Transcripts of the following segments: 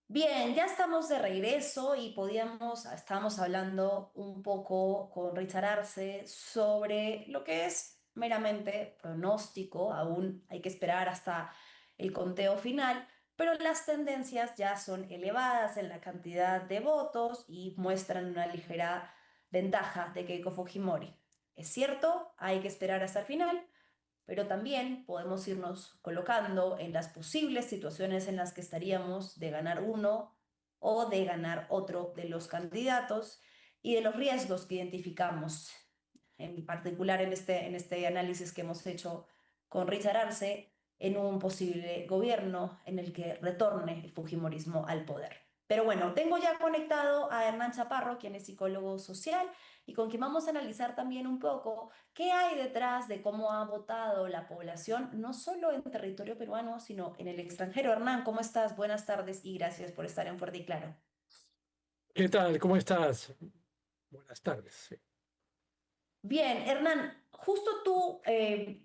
Bien, ya estamos de regreso y estábamos hablando un poco con Richard Arce sobre lo que es meramente pronóstico, aún hay que esperar hasta el conteo final, pero las tendencias ya son elevadas en la cantidad de votos y muestran una ligera ventaja de Keiko Fujimori. Es cierto, hay que esperar hasta el final, pero también podemos irnos colocando en las posibles situaciones en las que estaríamos de ganar uno o de ganar otro de los candidatos y de los riesgos que identificamos, en particular en este análisis que hemos hecho con Richard Arce, en un posible gobierno en el que retorne el Fujimorismo al poder. Pero bueno, tengo ya conectado a Hernán Chaparro, quien es psicólogo social y con quien vamos a analizar también un poco qué hay detrás de cómo ha votado la población, no solo en territorio peruano, sino en el extranjero. Hernán, ¿cómo estás? Buenas tardes y gracias por estar en Fuerte y Claro. ¿Qué tal? ¿Cómo estás? Buenas tardes. Sí. Bien, Hernán, justo tú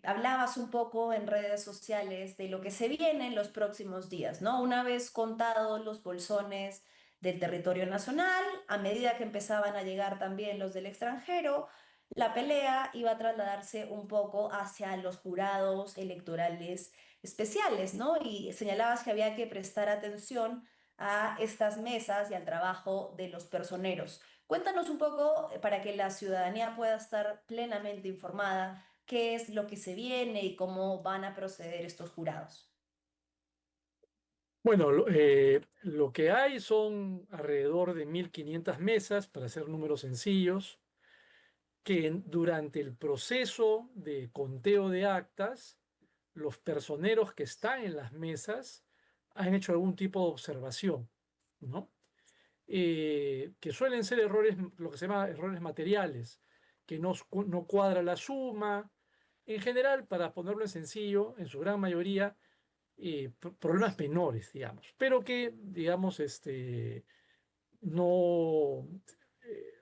hablabas un poco en redes sociales de lo que se viene en los próximos días, ¿no? Una vez contados los bolsones del territorio nacional, a medida que empezaban a llegar también los del extranjero, la pelea iba a trasladarse un poco hacia los jurados electorales especiales, ¿no? Y señalabas que había que prestar atención a estas mesas y al trabajo de los personeros. Cuéntanos un poco para que la ciudadanía pueda estar plenamente informada qué es lo que se viene y cómo van a proceder estos jurados. Bueno, lo que hay son alrededor de 1.500 mesas, para hacer números sencillos, que durante el proceso de conteo de actas, los personeros que están en las mesas han hecho algún tipo de observación, ¿no? Que suelen ser errores, lo que se llama errores materiales, que no cuadra la suma. En general, para ponerlo en sencillo, en su gran mayoría, problemas menores, digamos, pero que, digamos, no,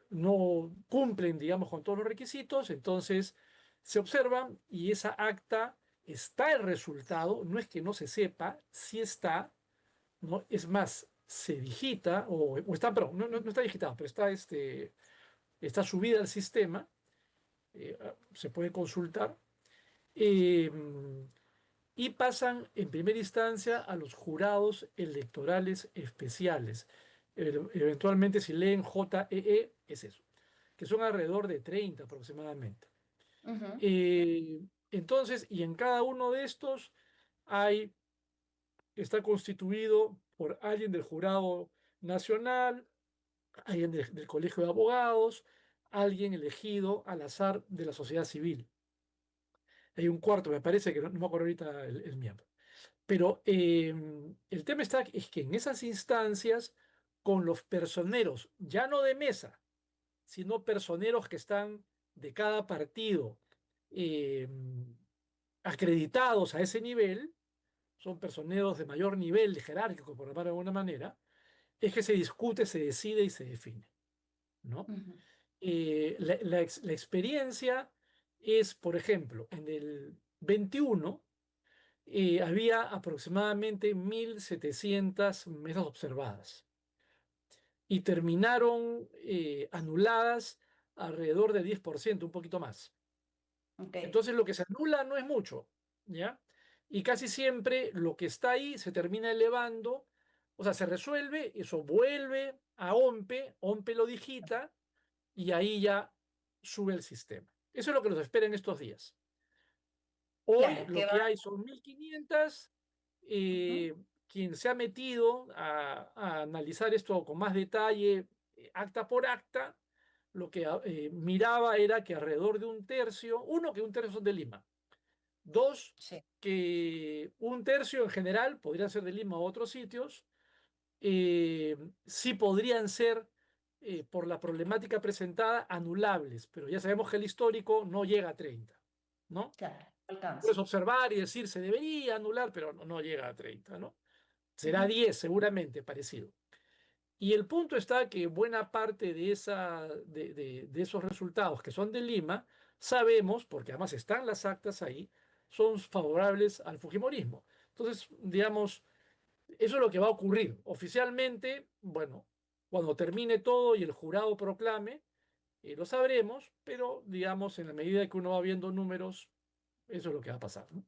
no cumplen, digamos, con todos los requisitos. Entonces se observan y esa acta está el resultado, no es que no se sepa, sí está, ¿no? Es más, se digita, o está, perdón, no está digitado, pero está subida al sistema, se puede consultar. eh, y pasan en primera instancia a los jurados electorales especiales. Eventualmente, si leen JEE, es eso, que son alrededor de 30 aproximadamente. Ujú. Eh, entonces, y en cada uno de estos hay, está constituido por alguien del jurado nacional, alguien del Colegio de Abogados, alguien elegido al azar de la sociedad civil. Hay un cuarto, me parece, que no me acuerdo ahorita el miembro. Pero el tema está es que en esas instancias, con los personeros, ya no de mesa, sino personeros que están de cada partido eh, acreditados a ese nivel, son personeros de mayor nivel jerárquico, por llamarlo de alguna manera, es que se discute, se decide y se define, ¿no? Ujú. La experiencia es, por ejemplo, en el 21 había aproximadamente 1.700 mesas observadas y terminaron anuladas alrededor del 10%, un poquito más. Ok. Entonces lo que se anula no es mucho, ¿ya? Y casi siempre lo que está ahí se termina elevando, o sea, se resuelve, eso vuelve a OMPE lo digita y ahí ya sube el sistema. Eso es lo que nos espera en estos días. Hoy Claro, lo que va. que hay son 1.500. Ujú. eh, Quien se ha metido a analizar esto con más detalle, acta por acta, lo que miraba era que alrededor de un tercio, uno, que un tercio son de Lima, dos, Sí. que un tercio en general, podría ser de Lima u otros sitios, sí podrían ser, por la problemática presentada, anulables, pero ya sabemos que el histórico no llega a 30, ¿no? Claro, alcanza. Puedes observar y decir, se debería anular, pero no llega a 30, ¿no? Será Ujú. 10 seguramente, parecido. Y el punto está que buena parte de esos resultados que son de Lima, sabemos, porque además están las actas ahí, son favorables al Fujimorismo. Entonces, digamos, Eso es lo que va a ocurrir. Oficialmente, bueno, cuando termine todo y el jurado proclame, lo sabremos, pero digamos, en la medida que uno va viendo números, eso es lo que va a pasar, ¿no?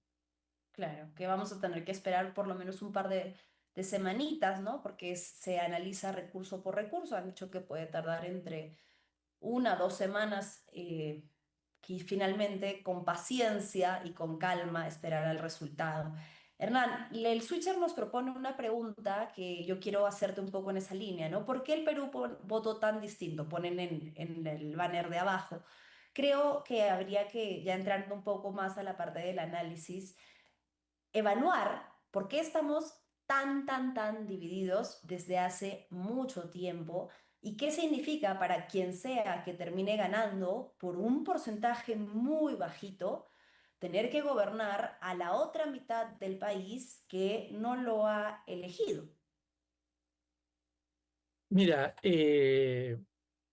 Claro, que vamos a tener que esperar por lo menos un par de semanitas, ¿no? Porque se analiza recurso por recurso. Han dicho que puede tardar entre 1 o 2 semanas, que finalmente con paciencia y con calma esperar el resultado. Hernán, el switcher nos propone una pregunta que yo quiero hacerte un poco en esa línea, ¿no? ¿Por qué el Perú votó tan distinto? Ponen en el banner de abajo. Creo que habría que, ya entrando un poco más a la parte del análisis, evaluar por qué estamos tan divididos desde hace mucho tiempo y qué significa para quien sea que termine ganando por un porcentaje muy bajito, tener que gobernar a la otra mitad del país que no lo ha elegido. Mira,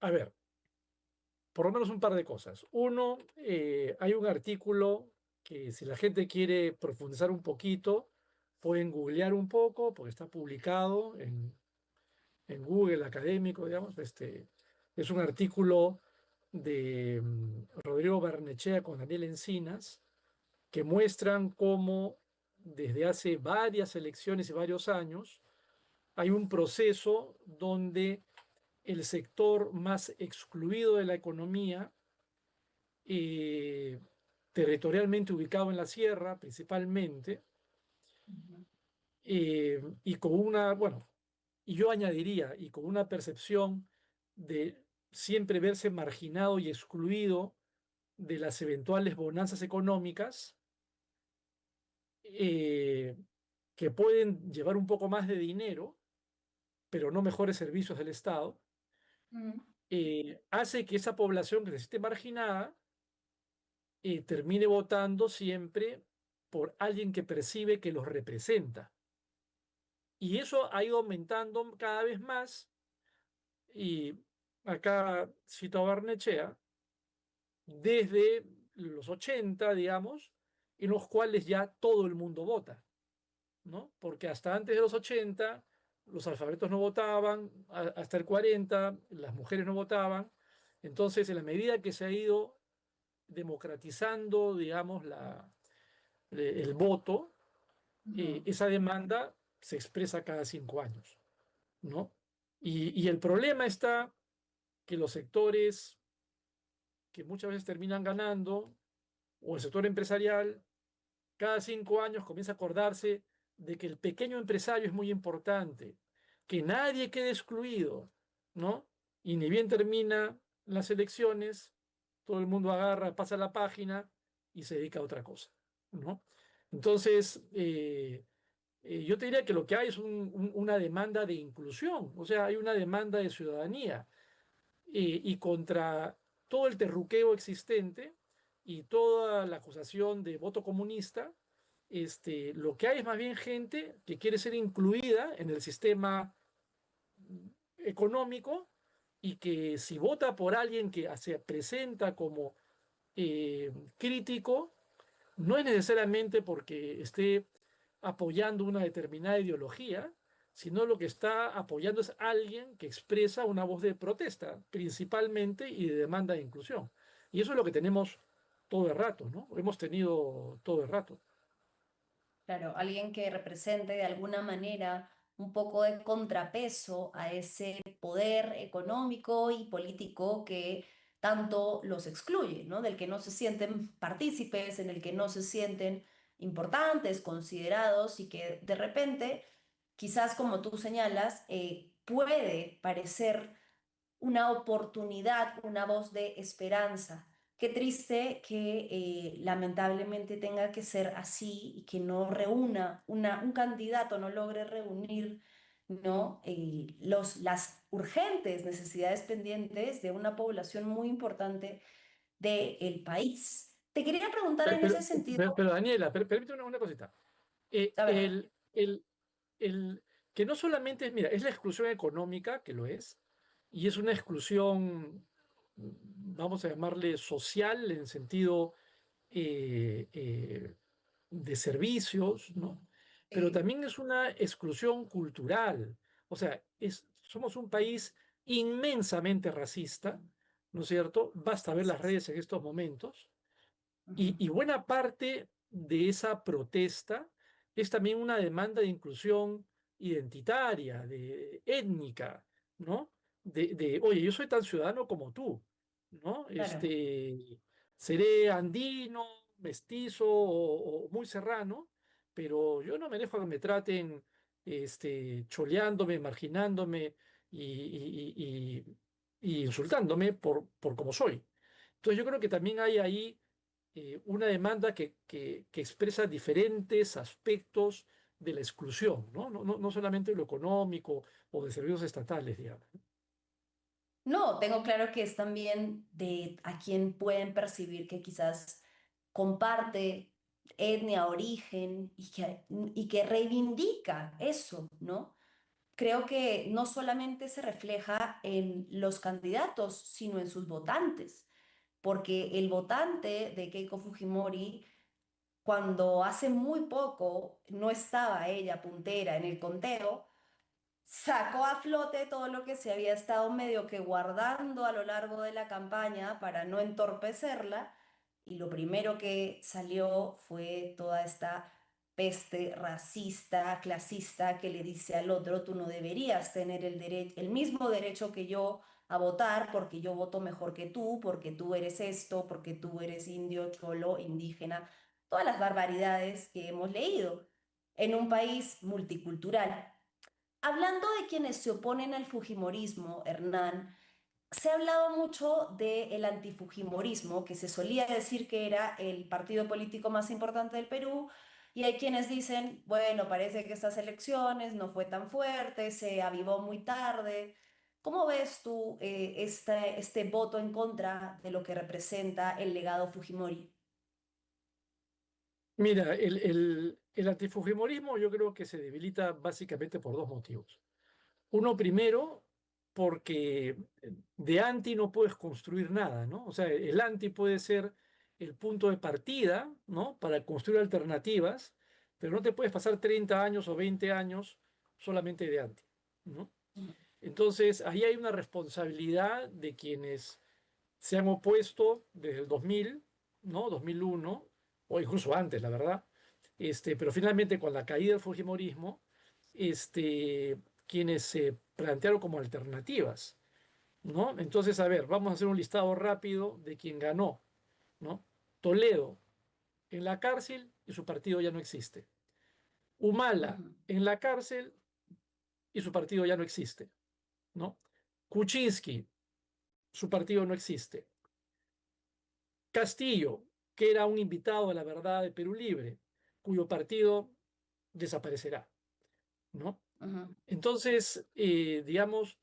a ver, por lo menos un par de cosas. Uno, hay un artículo que si la gente quiere profundizar un poquito, pueden googlear un poco, porque está publicado en Google académico, digamos. Es un artículo de Rodrigo Barnechea con Daniel Encinas, que muestran cómo desde hace varias elecciones y varios años hay un proceso donde el sector más excluido de la economía, eh, territorialmente ubicado en la sierra principalmente, Ujú, y con una, bueno, y yo añadiría, y con una percepción de siempre verse marginado y excluido de las eventuales bonanzas económicas, eh, que pueden llevar un poco más de dinero, pero no mejores servicios del Estado, ujú, hace que esa población que se siente marginada termine votando siempre por alguien que percibe que los representa. Y eso ha ido aumentando cada vez más. Y acá cito a Barnechea, desde los 80 digamos, en los cuales ya todo el mundo vota, ¿no? Porque hasta antes de los 80 los alfabetos no votaban, hasta el 40 las mujeres no votaban. Entonces, en la medida que se ha ido democratizando, digamos, el voto, ujú, esa demanda se expresa cada 5 años, ¿no? Y el problema está que los sectores que muchas veces terminan ganando, o el sector empresarial, cada 5 años comienza a acordarse de que el pequeño empresario es muy importante, que nadie quede excluido, ¿no? Y ni bien termina las elecciones, todo el mundo agarra, pasa la página y se dedica a otra cosa, ¿no? Entonces, yo te diría que lo que hay es una demanda de inclusión, o sea, hay una demanda de ciudadanía, y contra todo el terruqueo existente y toda la acusación de voto comunista, lo que hay es más bien gente que quiere ser incluida en el sistema económico y que si vota por alguien que se presenta como crítico, no es necesariamente porque esté apoyando una determinada ideología, sino lo que está apoyando es alguien que expresa una voz de protesta, principalmente, y de demanda de inclusión. Y eso es lo que tenemos todo el rato, ¿no? Hemos tenido todo el rato. claro, alguien que represente de alguna manera un poco de contrapeso a ese poder económico y político que tanto los excluye, ¿no? Del que no se sienten partícipes, en el que no se sienten importantes, considerados y que de repente, quizás como tú señalas, puede parecer una oportunidad, una voz de esperanza. Qué triste que lamentablemente tenga que ser así y que no reúna, un candidato no logre reunir, ¿no? Las urgentes necesidades pendientes de una población muy importante del país. Te quería preguntar Pero, en pero, ese sentido, pero, Daniela, permíteme una cosita. Eh, a ver, el, el, el, que no solamente es, mira, es la exclusión económica, que lo es, y es una exclusión, vamos a llamarle social, en sentido eh, eh, de servicios, ¿no? pero Sí, también es una exclusión cultural. O sea, somos un país inmensamente racista, ¿no es cierto? Basta ver así las es. redes en estos momentos. Ujú. Y buena parte de esa protesta es también una demanda de inclusión identitaria, de étnica, ¿no? Oye, yo soy tan ciudadano como tú, ¿no? Claro. Seré andino, mestizo o muy serrano, pero yo no me dejo que me traten, choleándome, marginándome y insultándome por cómo soy. Entonces yo creo que también hay ahí una demanda que expresa diferentes aspectos de la exclusión, ¿no? No solamente lo económico o de servicios estatales, digamos. No, tengo claro que es también de a quien pueden percibir que quizás comparte etnia, origen y que reivindica eso, ¿no? Creo que no solamente se refleja en los candidatos, sino en sus votantes, porque el votante de Keiko Fujimori, cuando hace muy poco no estaba ella puntera en el conteo, sacó a flote todo lo que se había estado medio que guardando a lo largo de la campaña para no entorpecerla, y lo primero que salió fue toda esta peste racista, clasista que le dice al otro: tú no deberías tener el mismo derecho que yo a votar porque yo voto mejor que tú, porque tú eres esto, porque tú eres indio, cholo, indígena, todas las barbaridades que hemos leído en un país multicultural. Hablando de quienes se oponen al fujimorismo, Hernán, se ha hablado mucho del antifujimorismo, que se solía decir que era el partido político más importante del Perú, y hay quienes dicen, bueno, parece que estas elecciones no fue tan fuerte, se avivó muy tarde. ¿Cómo ves tú este voto en contra de lo que representa el legado Fujimori? Mira, el antifujimorismo yo creo que se debilita básicamente por dos motivos. Uno primero, porque de anti no puedes construir nada, ¿no? O sea, el anti puede ser el punto de partida, ¿no? Para construir alternativas, pero no te puedes pasar 30 años o 20 años solamente de anti, ¿no? Entonces, ahí hay una responsabilidad de quienes se han opuesto desde el 2000, ¿no? 2001, o incluso antes, la verdad. Pero finalmente, con la caída del Fujimorismo, quienes se plantearon como alternativas, ¿no? Entonces, a ver, vamos a hacer un listado rápido de quién ganó, ¿no? Toledo en la cárcel y su partido ya no existe. Humala Ujú, en la cárcel y su partido ya no existe, ¿no? Kuczynski, su partido no existe. Castillo, que era un invitado a la verdad de Perú Libre, cuyo partido desaparecerá, ¿no? ujú, Entonces, digamos,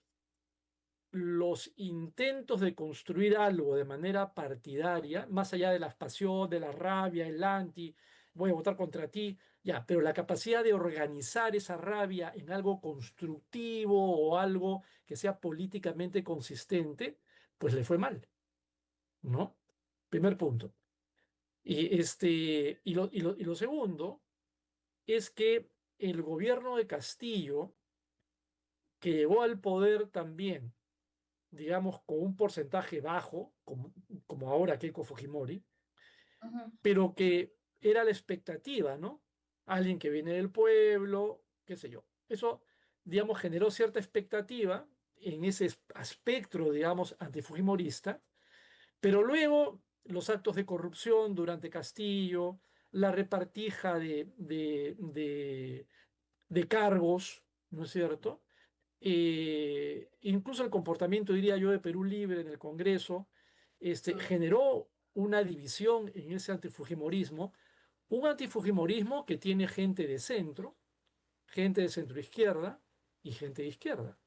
los intentos de construir algo de manera partidaria, más allá de las pasiones, de la rabia, el anti, voy a votar contra ti, ya, pero la capacidad de organizar esa rabia en algo constructivo o algo que sea políticamente consistente, pues le fue mal, ¿no? Primer punto. Y lo segundo es que el gobierno de Castillo, que llegó al poder también, digamos, con un porcentaje bajo, como ahora Keiko Fujimori, ujú, pero que era la expectativa, ¿no? Alguien que viene del pueblo, qué sé yo. Eso, digamos, generó cierta expectativa en ese espectro, digamos, antifujimorista, pero luego los actos de corrupción durante Castillo, la repartija de cargos, ¿no es cierto? Incluso el comportamiento, diría yo, de Perú Libre en el Congreso, mm, generó una división en ese antifujimorismo, un antifujimorismo que tiene gente de centro izquierda y gente de izquierda.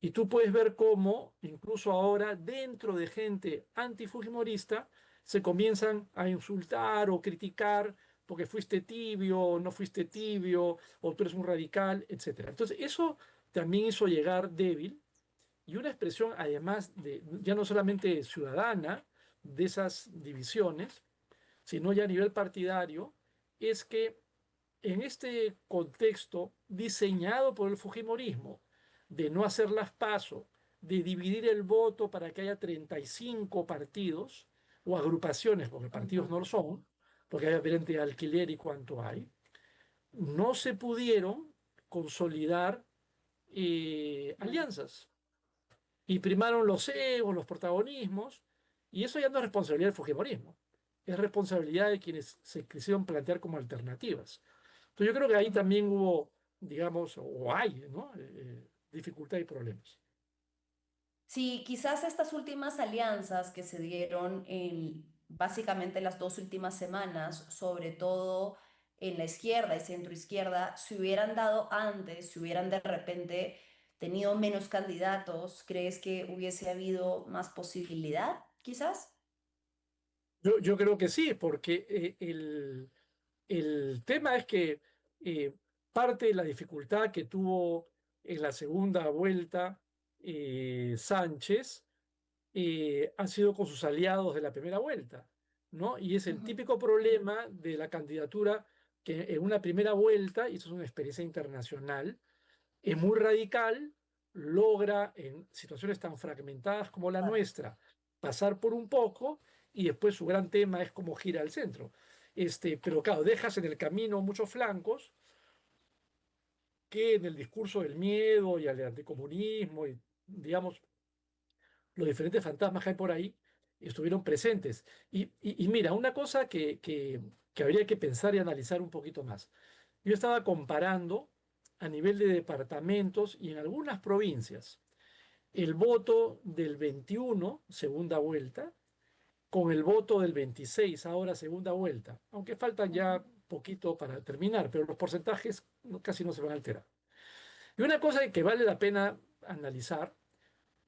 Y tú puedes ver cómo, incluso ahora, dentro de gente antifujimorista, se comienzan a insultar o criticar porque fuiste tibio, o no fuiste tibio, o tú eres un radical, etcétera. Entonces, eso también hizo llegar débil y una expresión, además de, ya no solamente ciudadana, de esas divisiones, sino ya a nivel partidario, es que en este contexto diseñado por el Fujimorismo, de no hacer las PASO, de dividir el voto para que haya 35 partidos o agrupaciones, porque partidos Ujú, no lo son, porque hay diferente alquiler y cuánto hay, no se pudieron consolidar ujú. alianzas y primaron los egos, los protagonismos, y eso ya no es responsabilidad del Fujimorismo, es responsabilidad de quienes se quisieron plantear como alternativas. Entonces yo creo que ahí Ujú. también hubo, digamos, o hay, ¿no? Dificultad y problemas. Sí, quizás estas últimas alianzas que se dieron en básicamente las dos últimas semanas, sobre todo en la izquierda y centro izquierda, se hubieran dado antes, si hubieran de repente tenido menos candidatos, ¿crees que hubiese habido más posibilidad, quizás? Yo creo que sí, porque el tema es que eh, parte de la dificultad que tuvo en la segunda vuelta Sánchez ha sido con sus aliados de la primera vuelta, ¿no? Y es el Ujú, típico problema de la candidatura que en una primera vuelta, y eso es una experiencia internacional, es muy radical, logra en situaciones tan fragmentadas como la claro. nuestra pasar por un poco y después su gran tema es cómo gira al centro. Pero claro, dejas en el camino muchos flancos que en el discurso del miedo y al anticomunismo y digamos los diferentes fantasmas que hay por ahí estuvieron presentes. Y mira, una cosa que habría que pensar y analizar un poquito más. Yo estaba comparando a nivel de departamentos y en algunas provincias el voto del 21, segunda vuelta, con el voto del 26, ahora segunda vuelta, aunque faltan Ujú, ya poquito para terminar, pero los porcentajes casi no se van a alterar. Y una cosa que vale la pena analizar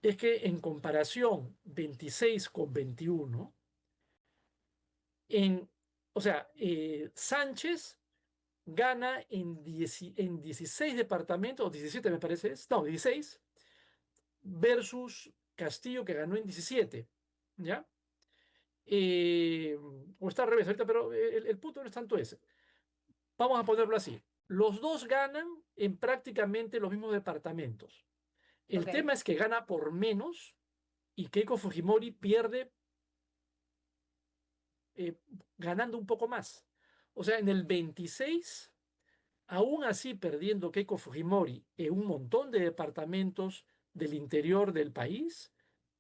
es que en comparación 26 con 21, en, o sea, Sánchez gana en 16 departamentos, o 17 me parece, no, 16, versus Castillo que ganó en 17, ¿ya? Eh, o está al revés ahorita, pero el punto no es tanto ese. Vamos a ponerlo así. Los dos ganan en prácticamente los mismos departamentos. El ok. tema es que gana por menos y Keiko Fujimori pierde eh, ganando un poco más. O sea, en el 26, aún así perdiendo Keiko Fujimori en un montón de departamentos del interior del país,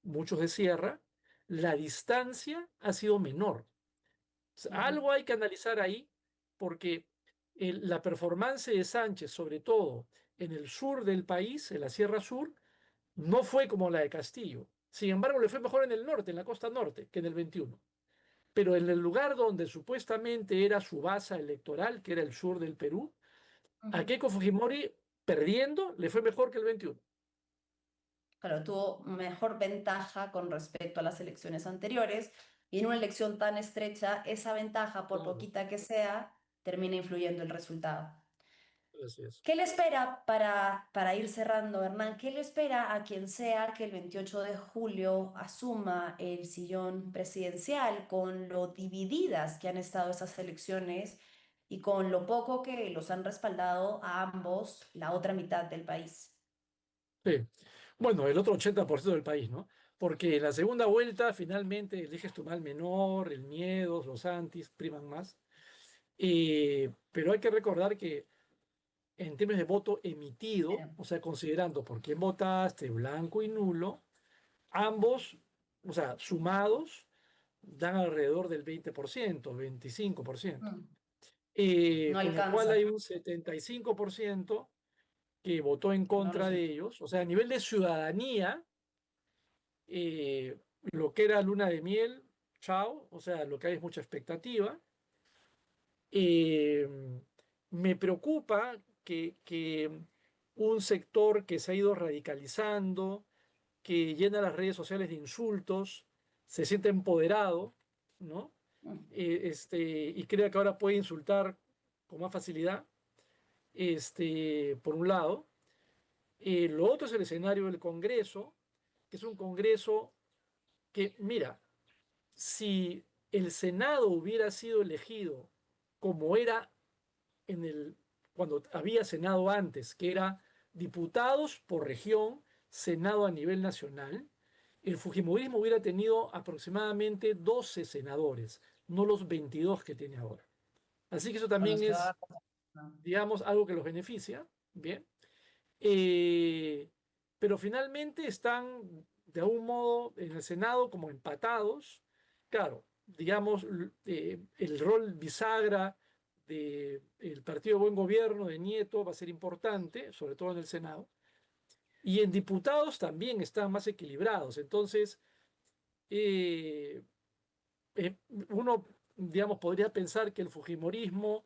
muchos de sierra, la distancia ha sido menor. O sea, Ujú, algo hay que analizar ahí porque la performance de Sánchez, sobre todo en el sur del país, en la Sierra Sur, no fue como la de Castillo. Sin embargo, le fue mejor en el norte, en la costa norte, que en el 21. Pero en el lugar donde supuestamente era su base electoral, que era el sur del Perú, a ujú. Keiko Fujimori perdiendo le fue mejor que el 21. Claro, tuvo mejor ventaja con respecto a las elecciones anteriores y en una elección tan estrecha, esa ventaja, por Claro, poquita que sea, termina influyendo el resultado. así es. ¿Qué le espera para ir cerrando, Hernán? ¿Qué le espera a quien sea que el 28 de julio asuma el sillón presidencial con lo divididas que han estado esas elecciones y con lo poco que los han respaldado a ambos, la otra mitad del país? Sí. Bueno, el otro 80% del país, ¿no? Porque en la segunda vuelta finalmente eliges tu mal menor, el miedo, los antis priman más. Pero hay que recordar que en términos de voto emitido, Pero, o sea, considerando por quién votaste, blanco y nulo, ambos, o sea, sumados, dan alrededor del 20%, 25%, mm, no con lo cual hay alcanza. un 75% que votó en Que no contra de resulta. ellos. O sea, a nivel de ciudadanía, lo que era luna de miel, chao, o sea, lo que hay es mucha expectativa. Eh, Me preocupa que un sector que se ha ido radicalizando, que llena las redes sociales de insultos, se siente empoderado, ¿no? Mm, Y crea que ahora puede insultar con más facilidad, por un lado. Lo otro es el escenario del Congreso, que es un Congreso que, mira, si el Senado hubiera sido elegido como era cuando había Senado antes, que era diputados por región, Senado a nivel nacional, el Fujimorismo hubiera tenido aproximadamente 12 senadores, no los 22 que tiene ahora. Así que eso Con también los que va es, a... digamos, algo que los beneficia, ¿bien? Eh, pero finalmente están de algún modo en el Senado como empatados. Claro, digamos, el rol bisagra del Partido de Buen Gobierno de Nieto va a ser importante, sobre todo en el Senado. Y en diputados también están más equilibrados. Entonces, eh, uno, digamos, podría pensar que el Fujimorismo,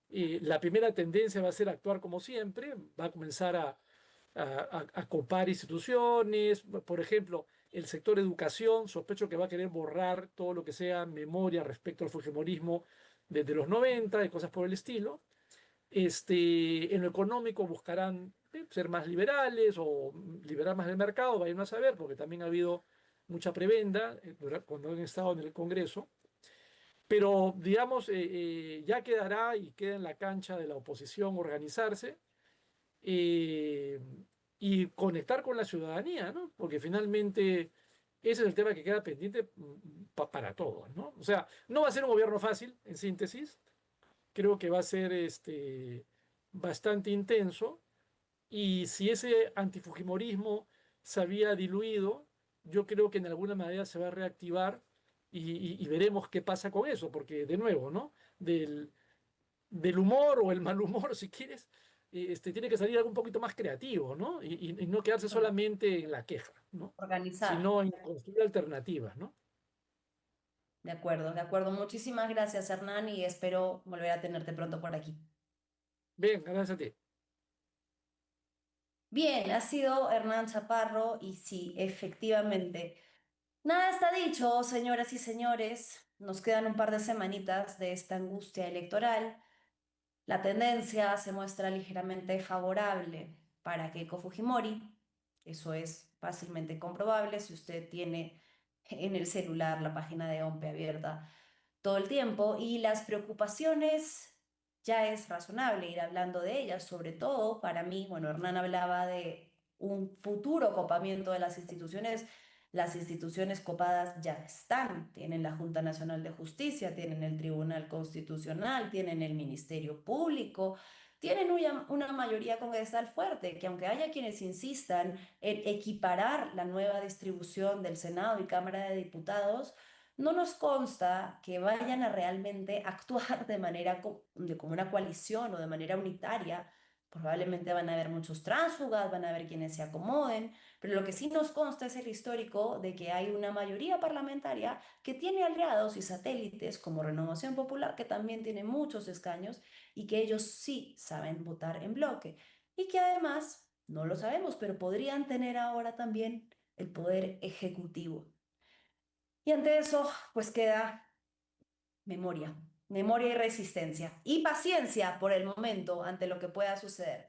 la primera tendencia va a ser actuar como siempre, va a comenzar a copar instituciones, por ejemplo, el sector educación, sospecho que va a querer borrar todo lo que sea memoria respecto al fujimorismo desde los 90 y cosas por el estilo. En lo económico buscarán ser más liberales o liberar más el mercado, vayan a saber, porque también ha habido mucha prebenda cuando han estado en el Congreso. Pero, digamos, ya quedará y queda en la cancha de la oposición organizarse eh, y conectar con la ciudadanía, ¿no? Porque finalmente ese es el tema que queda pendiente para todos, ¿no? O sea, no va a ser un gobierno fácil, en síntesis. Creo que va a ser bastante intenso. Y si ese antifujimorismo se había diluido, yo creo que en alguna manera se va a reactivar y veremos qué pasa con eso, porque de nuevo, ¿no? Del humor o el mal humor, si quieres, tiene que salir algo un poquito más creativo, ¿no? Y no quedarse solamente en la queja, ¿no? Organizar. Sino en construir alternativas, ¿no? De acuerdo, de acuerdo. Muchísimas gracias, Hernán, y espero volver a tenerte pronto por aquí. Bien, gracias a ti. Bien, ha sido Hernán Chaparro y sí, efectivamente. Nada está dicho, señoras y señores. Nos quedan un par de semanitas de esta angustia electoral. La tendencia se muestra ligeramente favorable para Keiko Fujimori. Eso es fácilmente comprobable si usted tiene en el celular la página de OMPE abierta todo el tiempo y las preocupaciones ya es razonable ir hablando de ellas, sobre todo para mí, bueno, Hernán hablaba de un futuro copamiento de las instituciones copadas ya están, tienen la Junta Nacional de Justicia, tienen el Tribunal Constitucional, tienen el Ministerio Público. Tienen una mayoría congresal fuerte, que aunque haya quienes insistan en equiparar la nueva distribución del Senado y Cámara de Diputados, no nos consta que vayan a realmente actuar de manera como una coalición o de manera unitaria. Probablemente van a haber muchos tránsfugas, van a haber quienes se acomoden, pero lo que sí nos consta es el histórico de que hay una mayoría parlamentaria que tiene aliados y satélites como Renovación Popular, que también tiene muchos escaños y que ellos sí saben votar en bloque y que además, no lo sabemos, pero podrían tener ahora también el poder ejecutivo. Y ante eso, pues queda memoria, memoria y resistencia y paciencia por el momento ante lo que pueda suceder.